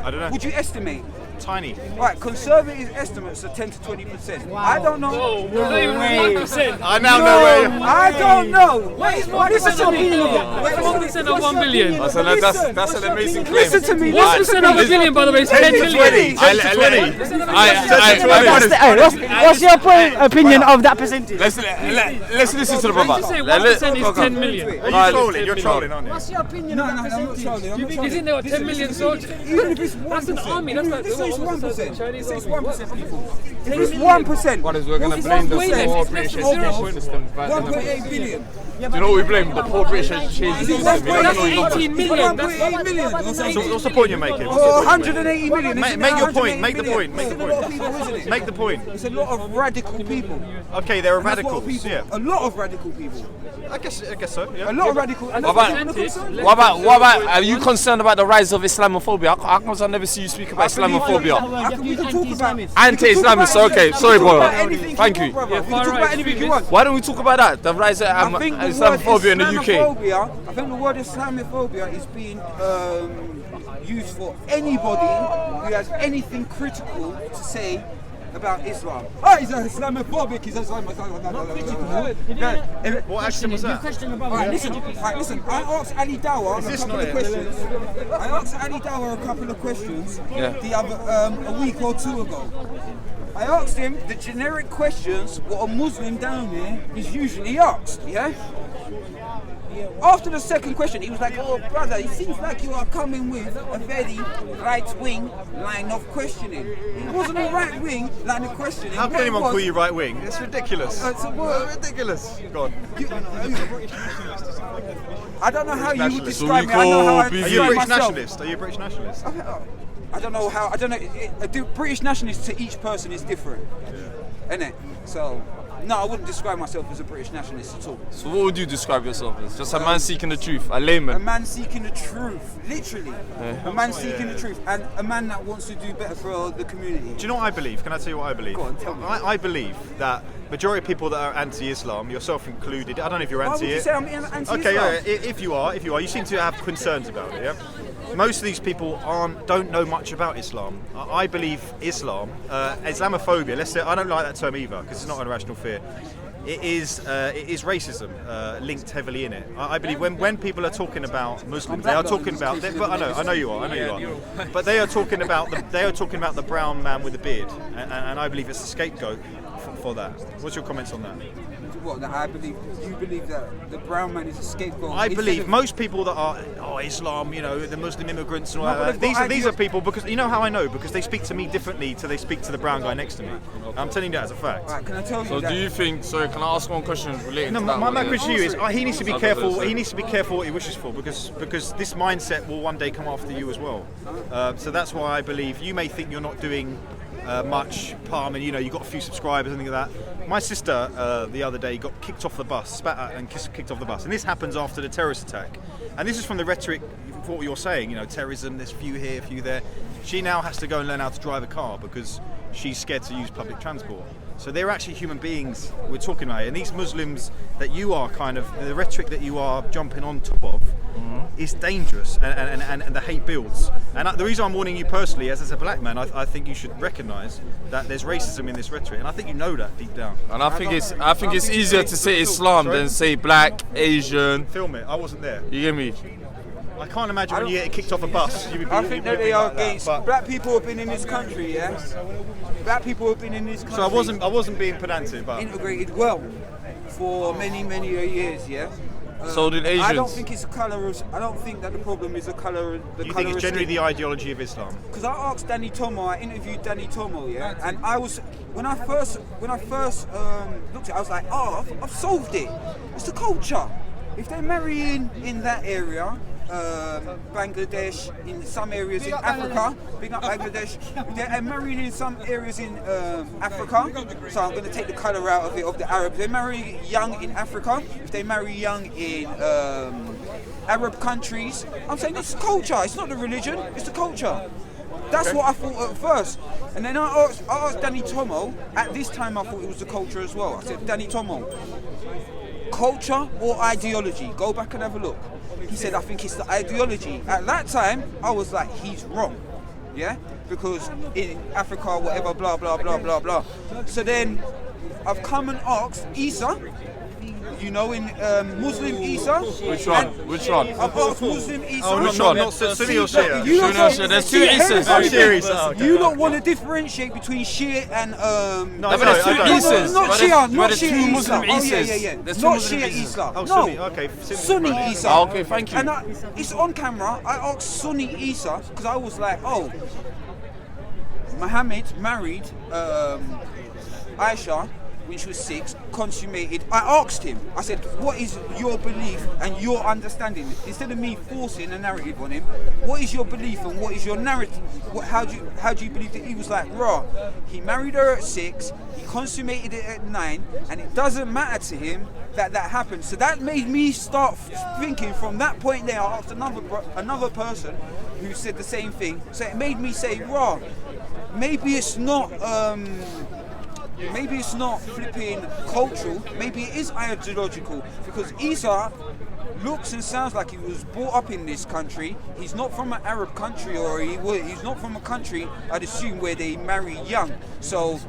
I don't know. Would you estimate? Tiny. Right, conservative estimates are 10 to 20%. I don't know. Not even 1%. I now know where you I don't know. Listen to me. 1% of 1 billion. That's an amazing claim. Listen to me. 1% of a billion, by the way, is 10 million. What's your opinion of that percentage? Let's listen to the Let's brother. just say 1% is 10 million. Are you trolling? You're trolling, aren't you? What's your opinion of that percentage? You think there were 10 million soldiers? Even if it's That's an army. That's like Let's say it's 1%. Chinese Let's say army. it's 1% people. If it's 1%, What is we're gonna What's blame the way less, poor it's less British than zero. education? 1.8 billion. Do you know what we blame? The poor British education system. That's 18 million. That's 1.8 million. So what's the point you're making? Or 180 million. Make your point. Make the 180 point. million. Make the It's a lot of point. people, isn't it? Make the point. It's a lot of radical people. Okay, there are That's what radicals. people- Yeah. A lot of radical people. I guess so. Yeah. A lot of radical. And What that's about, what about, are you concerned about the rise of Islamophobia? How come I never see you speak about Islamophobia? We can talk about Anti-Islamist, okay, sorry bro. anything Thank you you. want, brother. We far can talk right about anything you want. Why don't we talk about that? The rise of I think the word Islamophobia in the UK. Islamophobia, I think the word Islamophobia is being used for anybody who has anything critical to say about Islam. Oh, he's Islamophobic. He's Islamophobic. What action was that? Alright, listen. I asked Ali Dawah a this couple not of it? questions. I asked Ali Dawah a couple of questions the other a week or two ago. I asked him the generic questions what a Muslim down there is usually asked. Yeah. After the second question, he was like, "Oh, brother, it seems like you are coming with a very right-wing line of questioning. It wasn't a right-wing line of questioning. How What can it anyone was- call you right wing? It's ridiculous. It's a word. Ridiculous. Go on. I don't know how you would Nationalist. describe me. I know how I Are you a describe British myself. nationalist? Are you a British nationalist? I don't know how. I don't know. British nationalist to each person is different, isn't it? So, no, I wouldn't describe myself as a British nationalist at all. So what would you describe yourself as? Just a man seeking the truth, a A layman. man seeking the truth, literally. A man seeking the truth, and a man that wants to do better for the community. Do you know what I believe? Can I tell you what I believe? Go on, tell me. I believe that majority of people that are anti-Islam, yourself included. I don't know if you're Why would anti you it. say I'm anti-Islam? Okay, yeah, if you are, you seem to have concerns about it. Yeah. Most of these people don't know much about Islam. I believe Islam, Islamophobia. Let's say I don't like that term either because it's not an irrational fear. It is racism linked heavily in it. I believe when people are talking about Muslims, they are talking about. But I know you are. But they are talking about the brown man with the beard, and I believe it's a scapegoat for that. What's your comments on that? What? That you believe that the brown man is a scapegoat? I instead believe of- most people that are Islam, the Muslim immigrants and all No, but that. they've got These are ideas. people because you know how I know because they speak to me differently to they speak to the brown guy next to me. I'm telling you that as a fact. Right, can I tell you So that? do you think, sorry, can I ask one question related No, to that? my question to you is he needs to be I'll careful. go He needs to be careful what he wishes for because this mindset will one day come after you as well. So that's why I believe you may think you're not doing much palming. You know, you got a few subscribers and things like that. My sister the other day got kicked off the bus, spat at and kicked off the bus, and this happens after the terrorist attack. And this is from the rhetoric for what you're saying. You know, terrorism. There's few here, few there. She now has to go and learn how to drive a car because she's scared to use public transport. So they're actually human beings we're talking about. And these Muslims that you are kind of, the rhetoric that you are jumping on top of is dangerous, and the hate builds. And the reason I'm warning you personally, as a black man, I think you should recognise that there's racism in this rhetoric, and I think you know that deep down. And I think it's easier to say Islam than say black, Asian. Film it, I wasn't there. You get me? I can't imagine when you get kicked off a bus. You would be, I think that they are against but black people have been in this country, yeah. Black people have been in this country. So I wasn't being pedantic, but integrated well for many years, yeah. So did Asians. I don't think it's a colour of. I don't think that the problem is the colour. You think it's generally the ideology of Islam? Because I asked Danny Tomo, I interviewed Danny Tomo, yeah, and I was when I first looked at it, I was like, oh, I've solved it. It's the culture. If they're marrying in that area. Bangladesh, in some areas in Africa, big up Bangladesh. They're marrying in some areas in Africa, so I'm going to take the colour out of it, of the Arabs. They marry young in Africa. If they marry young in Arab countries, I'm saying it's culture, it's not the religion, it's the culture. That's what I thought at first. And then I asked Danny Tomo, at this time I thought it was the culture as well. I said, Danny Tomo, culture or ideology? Go back and have a look. He said, I think it's the ideology. At that time, I was like, he's wrong. Yeah? Because in Africa, whatever, blah, blah, blah, blah, blah. So then I've come and asked Isa, you know, in Muslim Isa. Which one? Which one? I've asked Muslim Isa. Oh, not Sunni or Shia? Shia. There's two Isas. Oh, Shia Isa. Okay. You don't want to differentiate between Shia and No, there's two Isas. not Shia, not There's Shia two Isa. Muslim Oh, Isas. yeah. There's two Not Muslim Shia Isas. Isa. Oh, No. Sunni. Okay. Sunni Isa. Oh, okay, thank you. And it's on camera. I asked Sunni Isa because I was like, oh, Muhammad married Aisha when she was 6, consummated. I asked him, I said, what is your belief and your understanding? Instead of me forcing a narrative on him, what is your belief and what is your narrative? How do you believe that? He was like, raw. He married her at 6, he consummated it at 9, and it doesn't matter to him that happened. So that made me start thinking from that point there. I asked another person who said the same thing. So it made me say, raw, maybe it's not flipping cultural, maybe it is ideological, because Isa looks and sounds like he was brought up in this country. He's not from an Arab country, or he's not from a country, I'd assume, where they marry young. So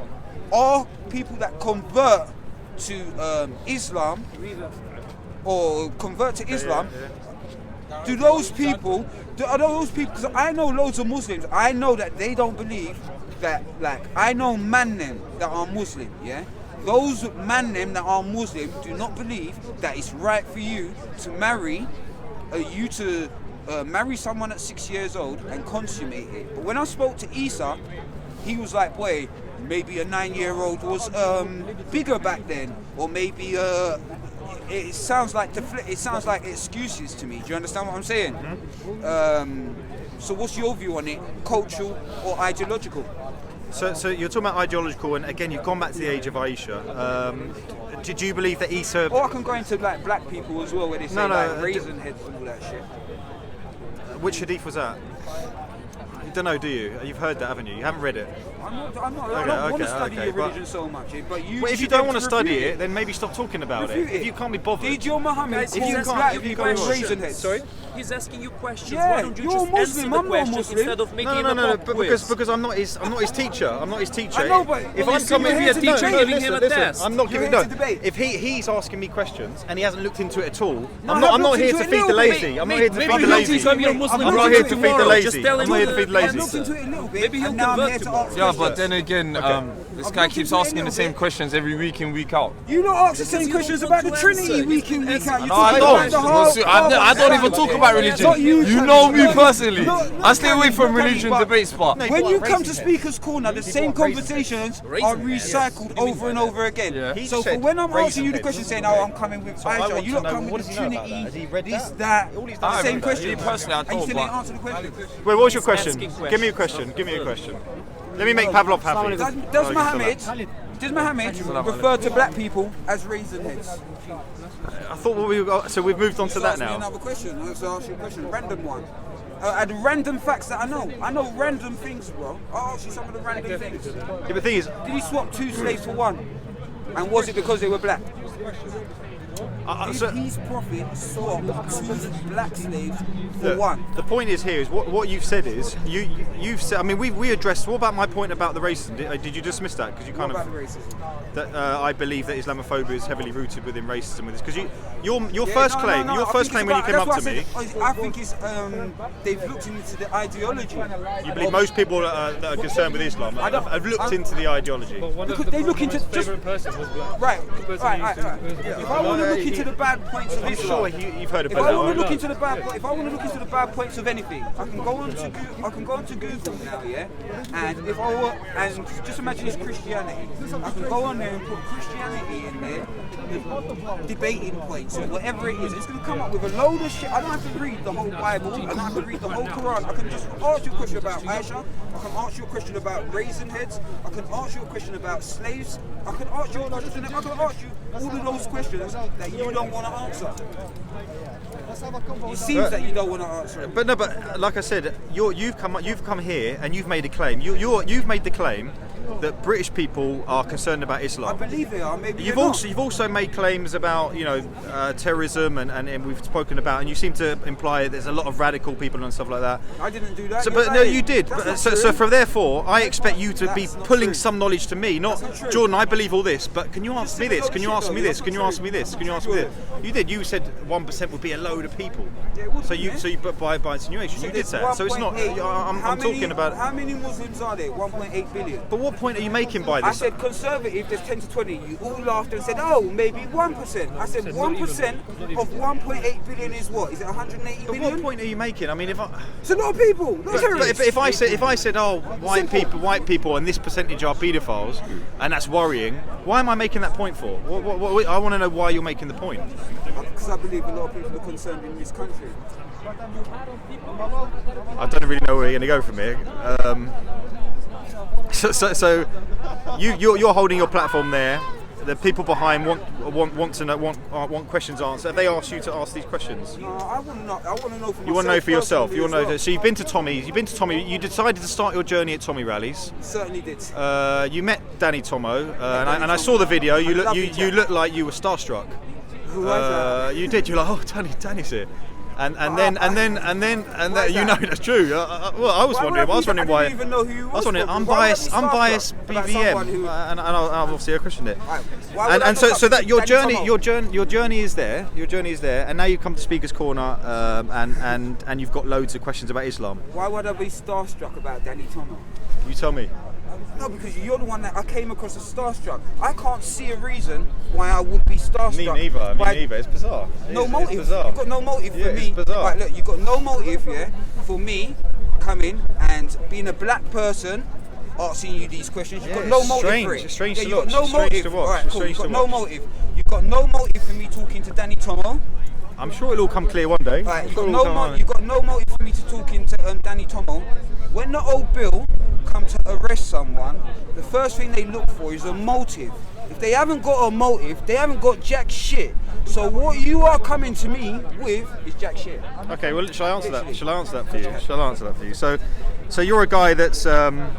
are people that convert to Islam or convert to Islam, are those people, because I know loads of Muslims, I know that they don't believe that, like, I know man them that are Muslim, yeah? Those man them that are Muslim do not believe that it's right for you to marry marry someone at 6 years old and consummate it. But when I spoke to Isa, he was like, boy, maybe a 9-year-old was bigger back then, or maybe it sounds like excuses to me. Do you understand what I'm saying? Mm-hmm. So what's your view on it, cultural or ideological? So you're talking about ideological, and again, you've gone back to the age of Aisha. Did you believe that Isa? Or I can go into like black people as well, where they say like raisin heads and all that shit. Which hadith was that? You don't know, do you? You've heard that, haven't you? You haven't read it. I don't want to study your religion so much, but you. Well, if you don't want to study it, then maybe stop talking about it. If you can't be bothered. Did your Muhammad call black people raisin heads? Sorry? He's asking you questions. Yeah, why don't you you're just Muslim, answer the I'm not questions Muslim. instead of making him a pop quiz? because I'm not his teacher. I'm not his teacher. I know, but if well, I'm coming you're here here to teach, giving him a test. I'm not You're giving here no. to debate. If he's asking me questions and he hasn't looked into it at all, No, I'm not I've here looked to into it feed a the little lazy. bit. I'm not here to feed the Maybe lazy. he'll become your Muslim I'm not brother here to feed the tomorrow. lazy. Just tell I'm him not here to to- feed the I've lazy. looked into it a little bit, Maybe he'll and now I'm convert here to tomorrow. ask Yeah, questions. but then again, this I've guy looked keeps into it a asking the little same bit. questions every week in, week out. You don't ask the same you questions don't about want the to Trinity answer. week in, You week can out. You No, I talk about the don't. whole- I don't even talk about religion. Not you. You know me personally. No, I stay away from not religion but debates, but when you come to Speaker's Corner, the same conversations are recycled over and over again. Yeah. So for when I'm asking you the question saying, oh, I'm coming with Aisha, you don't come with the Trinity, this, that, same question. Personally, I And you don't, still ain't but answer the question. Wait, what was your question? asking Give me a question. Give me a question. Let me make Pavlov happy. Does Mohammed refer to black people as raisin heads? I thought so we've moved on to that Ask me now. another question. Let's ask you a question. Random one. The random facts that I know. I know random things, bro. I'll ask you some of the random things. Yeah, but the thing is, Did he swap 2 slaves for 1? And was it because they were black? His prophet swapped 2 black slaves for look, 1. the point is here is what you've said is you've said. I mean, we addressed. What about my point about the racism? Did you dismiss that because you kind What of about the racism? that I believe that Islamophobia is heavily rooted within racism with this because your first claim when you came up to me. I think it's they've looked into the ideology. You believe most people that are concerned with Islam have looked into the ideology. Because they look into just person was black. right. If I want to look into the bad points of I'm Islam, sure you've heard if about I want to that. look into the bad points of anything, I can go onto Google now, yeah. And if I were, and just imagine it's Christianity, I can go on there and put Christianity in there, the debating points or whatever it is. It's going to come up with a load of shit. I don't have to read the whole Bible. I don't have to read the whole Quran. I can just ask you a question about Aisha. I can ask you a question about raisin heads. I can ask you a question about slaves. I can ask you a question. I can ask you all of those questions that you don't want to answer. It seems that you don't want to answer it. But no, but like I said, you've come here and you've made a claim. You've made the claim that British people are concerned about I Islam. believe they are. Maybe You've they're also made claims about terrorism and we've spoken about, and you seem to imply there's a lot of radical people and stuff like that. not. I didn't do that. So, You're but no, lying. you did. That's But, not so true. from therefore, I expect you to be That's not pulling true. some knowledge to me, not That's not true. Jordan. I believe all this, but can you ask me this? Can you ask me this? Can you ask me this? Can you ask me this? You did. You said 1% would be a load of people. Yeah, it would So be, you, yeah. so you, but by insinuation, you did there's that. So it's not. 1.8. I'm talking about. How many Muslims are there? 1.8 billion. But what point are you making by I this? said conservative, there's 10 to 20. You all laughed and said, oh, maybe 1%. I said 1% of 1.8 billion is what? Is it 180 But billion? what point are you making? I mean, if I. It's a lot of people. Not But terrorists. if I said, oh, white people, and this percentage are paedophiles, and that's worrying, why am I making that point for? I want to know why you're making the point. Because I believe a lot of people are concerned in this country. I don't really know where you're going to go from here. So you're holding your platform there. The people behind want to know, want questions answered. Have they asked you to ask these questions? No, I want to know for myself. You want to know for yourself. You want to know. personally So you've been to Tommy. You decided to start your journey at Tommy rallies. as well. Certainly did. You met Danny Tomo, Danny and I Tomo. saw the video. You Lovely chap. looked like you were starstruck. Who was that? You did. You're like, oh, Danny's here. And then Why is you know that? that's true. Well, I was wondering why. I didn't even know who you was. I was wondering. from. Why would I be Unbiased starstruck about someone BVM, who- and I'll obviously questioned it. Right. Why would I And look so up that your Danny journey, Tomo? your journey is there. Your journey is there, and now you come to Speaker's Corner, and you've got loads of questions about Islam. Why would I be starstruck about Danny Tomo? You tell me. No, because you're the one that I came across as starstruck. I can't see a reason why I would be starstruck. Me neither. by It's bizarre. No It's motive. bizarre. You've got no motive Yeah, for me. it's bizarre. Right, look, you've got no motive, yeah, for me coming and being a black person asking you these questions. You've Yeah, got no it's motive strange. for it. It's strange yeah, to you've watch. got no It's strange motive. to watch. Alright, It's cool. strange You've got to no watch. motive. You've got no motive for me talking to Danny Tomo. I'm sure it'll all come clear one day. Right, I'm sure it'll come on. you've got no motive for me to talking to Danny Tomo. When the old bill come to arrest someone, the first thing they look for is a motive. If they haven't got a motive, they haven't got jack shit. So what you are coming to me with is jack shit. Okay, well, shall I answer that? Literally. Shall I answer that for you? Shall I answer that for you? So you're a guy that's gone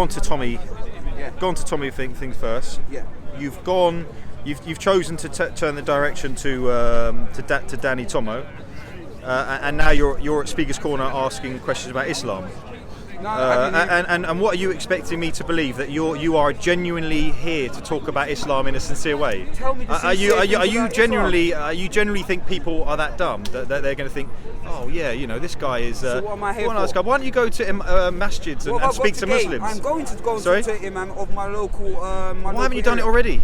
to Tommy, Yeah. gone to Tommy things first. Yeah. You've chosen to turn the direction to Danny Tomo, and now you're at Speaker's Corner asking questions about Islam. No, I didn't. And what are you expecting me to believe, that you are genuinely here to talk about Islam in a sincere way? Tell me the Are you sincere things about genuinely think people are that dumb that they're going to think, oh yeah, this guy is. So what am I here what a nice for? guy. Why don't you go to masjids What and have I speak got to gain? Muslims? I'm going to go Sorry? and talk to Imam of my local. Why haven't you done it already?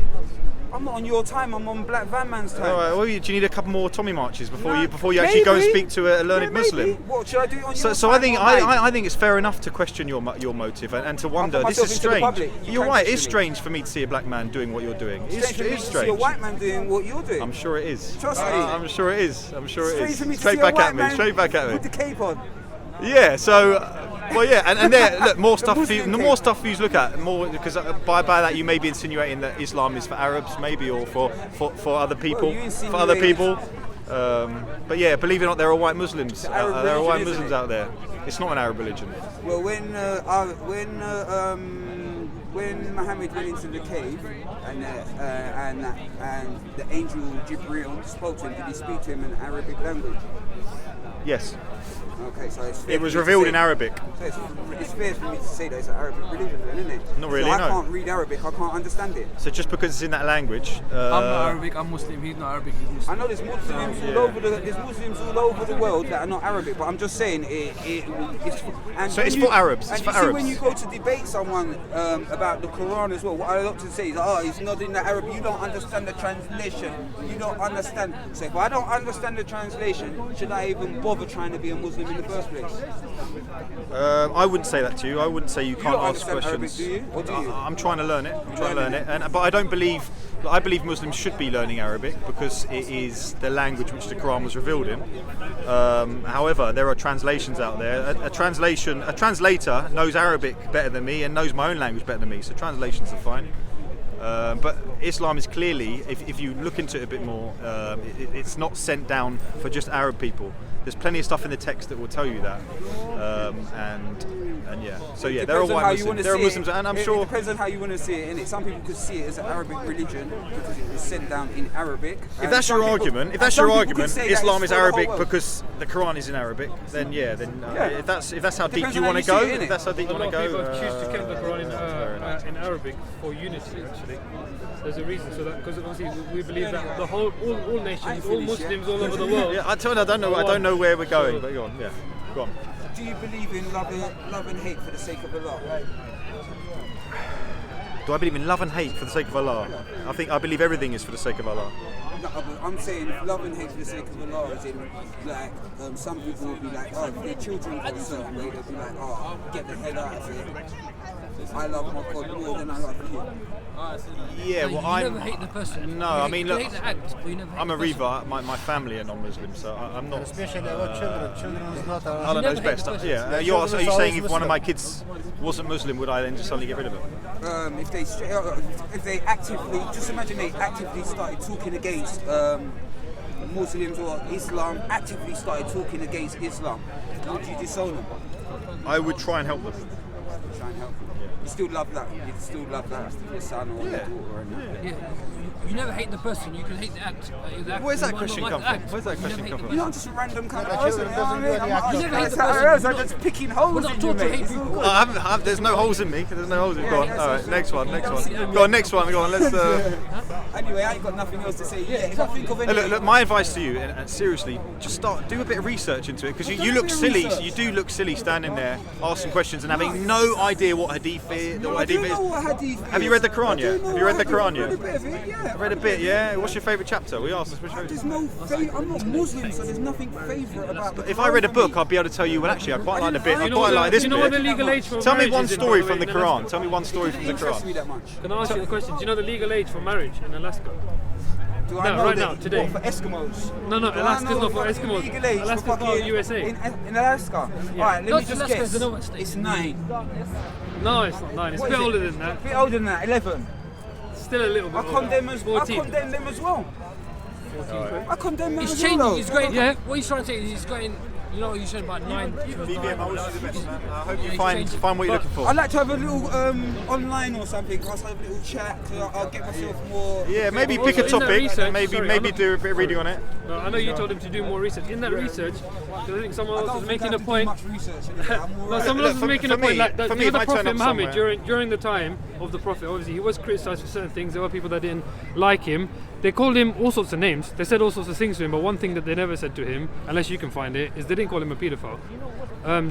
I'm not on your time. I'm on Black Van Man's time. All right. Well, do you need a couple more Tommy marches before No, you actually go and maybe. speak to a learned Yeah, Muslim? maybe. What should I do it on your So time I think or mine? I think it's fair enough to question your motive and to wonder. put This myself is into the strange. public. You You're can't right. It's question me. strange for me to see a black man doing what you're doing. Strange for me It's to strange. see a white man doing what you're doing. I'm sure it is. Trust me. I'm sure it is. I'm sure it Strange is. for me to Straight see a back white at me. man Straight back at with me. the cape on. Yeah. So Well, yeah, and there, look, more stuff. The more stuff you look at, more because by that you may be insinuating that Islam is for Arabs, maybe, or for other people, for other people. But yeah, believe it or not, there are white Muslims. There are white Muslims out there. It's not an Arab religion. Well, when Muhammad went into the cave and the angel Jibril spoke to him, did he speak to him in Arabic language? Yes. Okay, so it's fair It was revealed in Arabic. So it's fair for me to say that it's an Arabic religion, then, isn't it? Not really, so I no. can't read Arabic, I can't understand it. So just because it's in that language, I'm not Arabic, I'm Muslim, he's not Arabic, he's Muslim. I know there's Muslims all over the world that are not Arabic, but I'm just saying it's. And So it's for Arabs, And it's you for see, Arabs. when you go to debate someone about the Quran as well, what I like to say is, it's not in the Arabic. You don't understand the translation. You don't understand. So if I don't understand the translation, should I even bother trying to be a Muslim in the first place? I wouldn't say that to you. I wouldn't say you can't don't ask understand questions. Arabic, do you? Or do you? I'm trying to learn it. But I don't believe. I believe Muslims should be learning Arabic because it is the language which the Quran was revealed in. However, there are translations out there. A translator knows Arabic better than me and knows my own language better than me. So translations are fine. But Islam is clearly, if you look into it a bit more, it's not sent down for just Arab people. There's plenty of stuff in the text that will tell you that, and yeah. So yeah, there are white Muslims. There are Muslims, and I'm sure. It depends on how you want to see it. Innit? Some people could see it as an Arabic religion because it was sent down in Arabic. If that's your argument, Islam is Arabic because the Quran is in Arabic, then yeah, if that's how deep you want to go, if that's how deep you want to go. People choose to keep the Quran in Arabic for unity. Actually, there's a reason. So that because obviously we believe that the whole all nations, all Muslims all over the world. Yeah, I don't know where we're going, but go on. Yeah, go on. Do you believe in love and hate for the sake of Allah? Do I believe in love and hate for the sake of Allah? I believe everything is for the sake of Allah. No, I'm saying love and hate for the sake of Allah, as in, like, some people will be like, if their children go a certain way, they'll be like, get the hell out of it. I love my God more than I love you. Yeah, You never hate the person. No, you I mean, you look, hate the act, but you never hate I'm a the person. Reva. My family are non-Muslim, so I'm not. Especially our children. Children is not our. Allah knows never hate best. the person. Yeah, are you saying if one of my kids wasn't Muslim, would I then just suddenly get rid of them? If they actively, just imagine they actively started talking against Muslims or Islam, actively started talking against Islam, would you disown them? I would try and help them. Try and help them. You still love that. You still love that. Your son or your daughter. And Yeah. You never hate the person, you can hate the act. Where's that question come from? Where's that question come from? You're not just a random kind of person. children doesn't do any acting. You never hate the person. I'm just picking holes We're in not you, taught to mate. hate It's all people. good. I haven't, there's no holes in me. There's no holes in me. Go on. All right, next one. Go on, next one. Let's. Anyway, I ain't got nothing else to say. Yeah, if I think of any. Look, my advice to you, and seriously, just do a bit of research into it because you look silly. You do look silly standing there asking questions and having no idea what hadith is. I do know what hadith is. Have you read the Quran yet? Have you read the Quran I've read a yet? bit of it, yeah. Read a bit, yeah. What's your favourite chapter? We asked us which There's favourite. no favourite. I'm not Muslim, so there's nothing favourite about the If I read a Quran book, for me. I'd be able to tell you. Well, actually, I quite like the bit. I know quite what like the- this do you know what the bit. legal age for Tell me marriage one is in story Norway from the and Alaska? Quran. Tell me one story from the Interest me Quran. that much. Can I ask you a question? Do you know the legal age for marriage in Alaska? Do I No, know right that now, today. what, for Eskimos? No, Do I Alaska's know not for the Eskimos. legal age for Alaska's part of fucking- USA. In Alaska. Alright, let Not me just Alaska, guess. I don't know what state. It's 9. No, it's not 9. It's a What bit is it? older than that. A bit older than that, 11. Still a little bit I older. condemn them as well. 14. I condemn them It's as well. changing, though. it's going. Yeah. What he's trying to say is he's going. You know, you said about 9. BVM, I wish you the best, man. I hope you Yeah, find it's what you're looking for. I'd like to have a little online or something. I'll have a little chat. I'll get myself more. Yeah, maybe Also, pick a in that topic research- and maybe sorry, I'm not- do a bit of reading on it. No, I know you told him to do more research. In that research, because I think someone I else don't was think making I a have to do point. much research. I'm all No, right. someone else was For- making for a point me- like that. for me, You if know, I the turn Prophet up Muhammad somewhere- during the time of the Prophet, obviously he was criticised for certain things. There were people that didn't like him. They called him all sorts of names. They said all sorts of things to him. But one thing that they never said to him, unless you can find it, is they didn't call him a paedophile.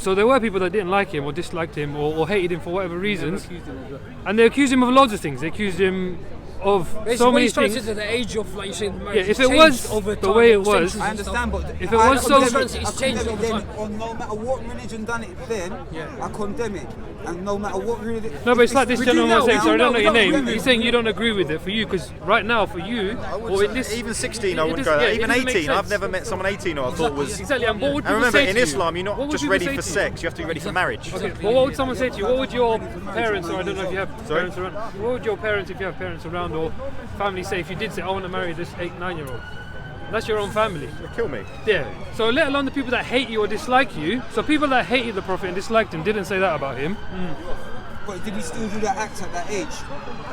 So there were people that didn't like him or disliked him or hated him for whatever reasons, and they accused him of loads of things. They accused him of Basically, so what many he's trying to things. say is that the age of, like you're saying, the marriage Yeah, if has it was changed over the time, way it over was- centuries I and stuff. understand, but If it was so- I It's changed condemn it over then, time. or no matter what religion done it then, I condemn it. and no matter what really. No, but it's like this we do gentleman was now, saying, we so I do don't know now, your without name. women. He's saying you don't agree with it for you, because right now for you, or in this, Even 16, I it wouldn't does- go there. yeah, it Even doesn't make 18, I've sense. never met someone 18 who I thought was. Exactly, and what would And people remember, say in to you? Islam, you're What not would just people ready say for to you? sex. You have to be ready for marriage. Okay, well, what would someone say to you? What would your parents, or I don't know if you have Sorry? parents around, what would your parents, if you have parents around, or family say if you did say, I want to marry this 8-9-year-old? That's your own family. Kill me. Yeah. So let alone the people that hate you or dislike you. So people that hated the Prophet and disliked him didn't say that about him. But did he still do that act at that age?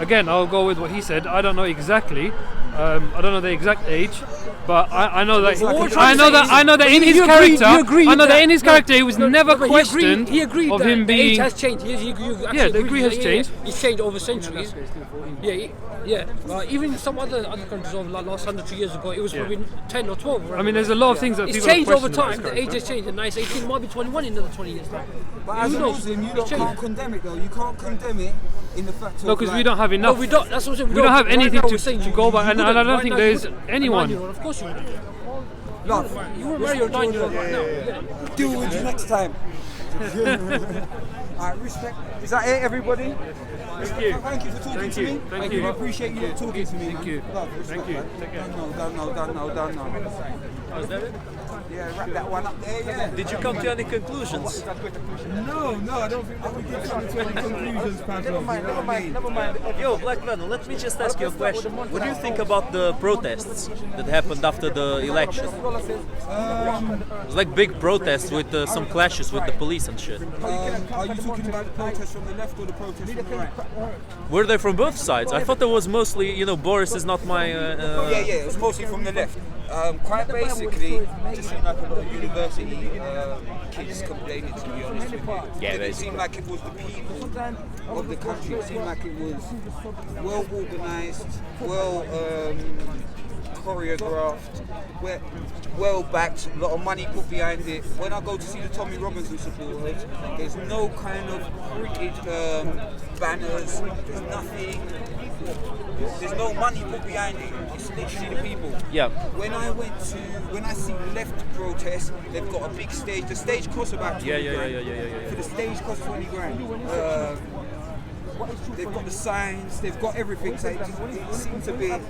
Again, I'll go with what he said. I don't know exactly. I don't know the exact age, but I know that I know that in his character, I know that in his character he was never but questioned he agreed of that him the age being. has changed. You actually Yeah, the degree has that, changed. It's changed over centuries. Yeah. Even some other countries over the last 100 years ago, it was probably 10 or 12. I mean, there's a lot of things that It's people have changed over questioned about time. his The age character. has changed. And now it's 18, might be 21 in another 20 years. But as a Muslim, you can't condemn it though. You can't condemn it in the fact of. No, because like, we don't have enough. No, we don't. That's what I'm saying. We don't have Right anything now to we're saying go by, you and I wouldn't. don't Right think now there's you wouldn't. anyone. A 9-year-old, of course you would. Love. You wouldn't marry your 9-year-old right now. Deal with you next time. Alright, respect. Is that it, everybody? Thank you. Thank you for talking to me. Thank I you. really appreciate you talking to me. Thank man. you. Love, respect, Thank you. man. Take care. Done. Oh, is that it? Yeah, wrap that one up there, yeah. Did you come to any conclusions? No, I don't think we can come to any conclusions, Pablo. Never mind. Yo, Black Venom, let me just ask you a question. What do you think about the protests that happened after the election? It was like big protests with some clashes with the police and shit. Are you talking about the protests from the left or the protests from the right? Were they from both sides? I thought there was mostly, Boris is not my... Yeah, it was mostly from the left. Quite basically, it just seemed like a lot of university kids complaining, to be honest with you. Yeah, it didn't seem like it was the people of the country. It seemed like it was well organised, well choreographed, well backed, a lot of money put behind it. When I go to see the Tommy Robinson supporters, there's no kind of crooked banners, there's nothing. There's no money put behind it. It's literally the people. Yeah. When I see left protests, they've got a big stage. The stage costs about 20 grand. Yeah. For the stage costs 20 grand. They've got the signs, they've got everything. So it seems like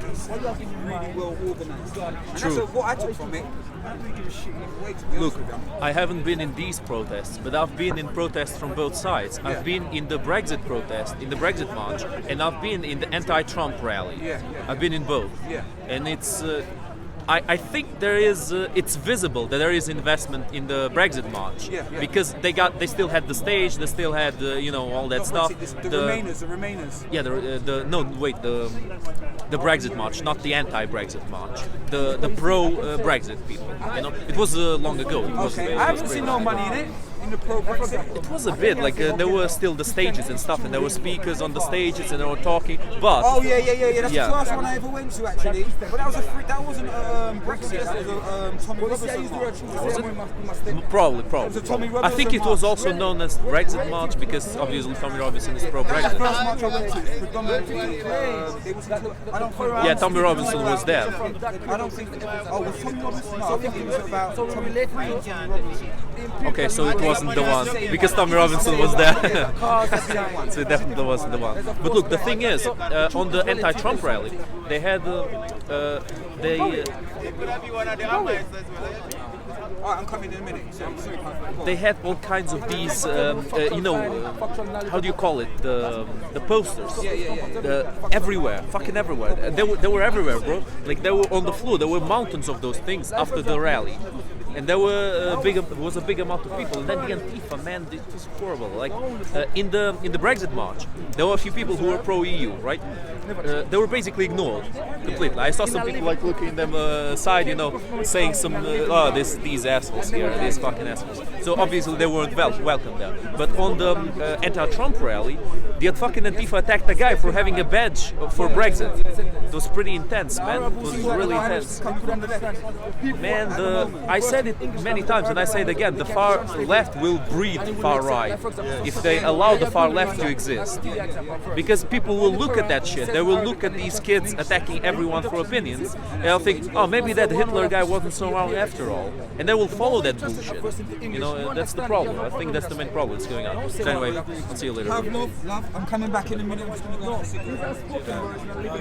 it's really well organised. True. That's what I took from it. I don't really give a shit either way, to be Look, honest with you. I haven't been in these protests, but I've been in protests from both sides. I've been in the Brexit protest, in the Brexit march, and I've been in the anti-Trump rally. Yeah. I've been in both. Yeah. And it's... I think there is. It's visible that there is investment in the Brexit march because they still had the stage, they still had all that stuff. The Remainers. Yeah, the Brexit march, not the anti-Brexit march. The pro-Brexit people. It was long ago. It was, Okay, I haven't seen no money in it. In the pro-Brexit. It was a bit like there were still the stages and stuff, and there were speakers on the stages, and they were talking. But Oh yeah. That's the first one I ever went to actually. But that wasn't Brexit. That was Tommy Robinson march. Probably. was a Tommy I think it Robinson was march. also known as Brexit march because obviously Tommy Robinson is That's the pro-Brexit. first march I went to. Predominantly, I don't think. Yeah, Tommy Robinson was there. I don't think. Oh, was Tommy Robinson? No, I think it was about Tommy Robinson. Okay, so it wasn't the one because Tommy Robinson was there. One. So it definitely wasn't the one. But look, the thing is, on the anti-Trump rally, they had Alright, I'm coming in a minute. they had all kinds of these, how do you call it? The posters. Everywhere, fucking everywhere. They were everywhere, bro. Like they were on the floor. There were mountains of those things after the rally. And there was a big amount of people. And then the Antifa, man, it was horrible. Like in the Brexit march, there were a few people who were pro-EU, right? They were basically ignored completely. I saw some people like looking them aside, saying some, these assholes here, these fucking assholes. So obviously they weren't welcome there. But on the anti-Trump rally, the fucking Antifa attacked a guy for having a badge for Brexit. It was pretty intense, man. It was really intense. Man, I said it many times, and I say it again. The far left will breed far right if they allow the far left to exist. Because people will look at that shit. They will look at these kids attacking everyone for opinions, and they'll think, oh, maybe that Hitler guy wasn't so wrong after all. And they will follow that bullshit. You know, that's the problem. I think that's the main problem that's going on. So anyway, I'll see you later. Love, I'm coming back in a minute. I'm just gonna go.